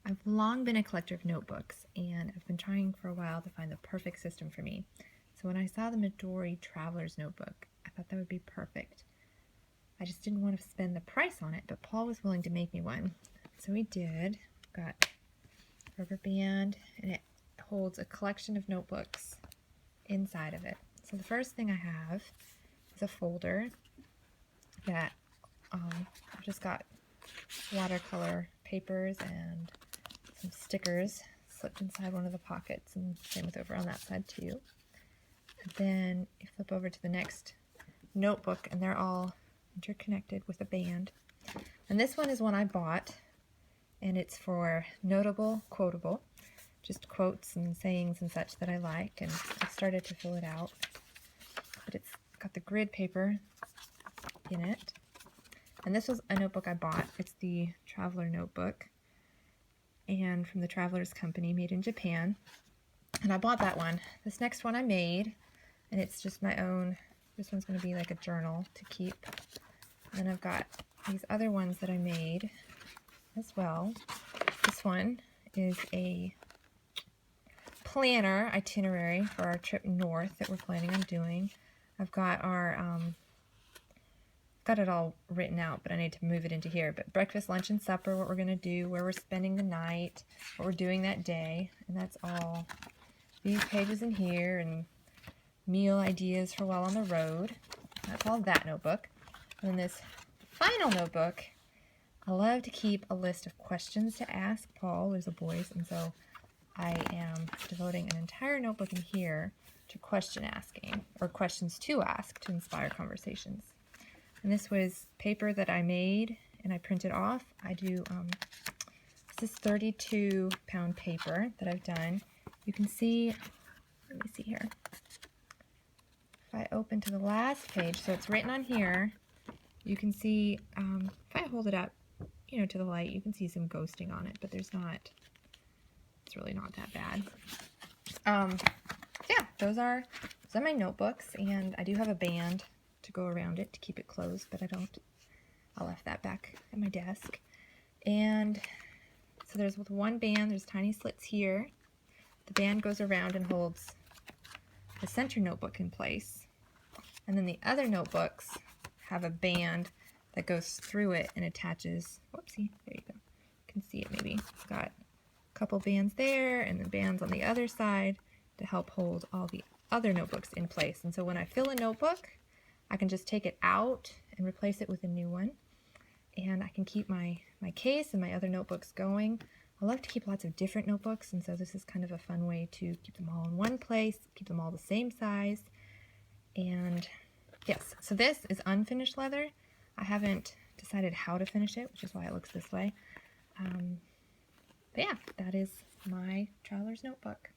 I've long been a collector of notebooks, and I've been trying for a while to find the perfect system for me. So when I saw the Midori Traveler's Notebook, I thought that would be perfect. I just didn't want to spend the price on it, but Paul was willing to make me one. So we did. Got a rubber band, and it holds a collection of notebooks inside of it. So the first thing I have is a folder that I've just got watercolor papers and some stickers slipped inside one of the pockets, and same with over on that side too. And then you flip over to the next notebook, and they're all interconnected with a band. And this one is one I bought, and it's for notable, quotable, just quotes and sayings and such that I like, and I started to fill it out. But it's got the grid paper in it. And this was a notebook I bought. It's the Traveler Notebook, and from the Travelers Company, made in Japan. And I bought that one. This next one I made, and it's just my own. This one's going to be like a journal to keep. And then I've got these other ones that I made as well. This one is a planner itinerary for our trip north that we're planning on doing. I've got our got it all written out, but I need to move it into here. But breakfast, lunch, and supper, what we're going to do, where we're spending the night, what we're doing that day, and that's all these pages in here, and meal ideas for while on the road. That's all that notebook. And then this final notebook, I love to keep a list of questions to ask Paul or the boys, and so I am devoting an entire notebook in here to question asking, or questions to ask to inspire conversations. And this was paper that I made and I printed off. I do, this is 32-pound paper that I've done. You can see, let me see here. If I open to the last page, so it's written on here, you can see, if I hold it up, you know, to the light, you can see some ghosting on it, but there's not, it's really not that bad. Yeah, those are my notebooks, and I do have a band to go around it to keep it closed, but I left that back at my desk. And so there's with one band, there's tiny slits here. The band goes around and holds the center notebook in place. And then the other notebooks have a band that goes through it and attaches, whoopsie, there you go. You can see it maybe. It's got a couple bands there and then bands on the other side to help hold all the other notebooks in place. And so when I fill a notebook, I can just take it out and replace it with a new one. And I can keep my case and my other notebooks going. I love to keep lots of different notebooks, and so this is kind of a fun way to keep them all in one place, keep them all the same size. And yes, so this is unfinished leather. I haven't decided how to finish it, which is why it looks this way. But yeah, that is my Traveler's Notebook.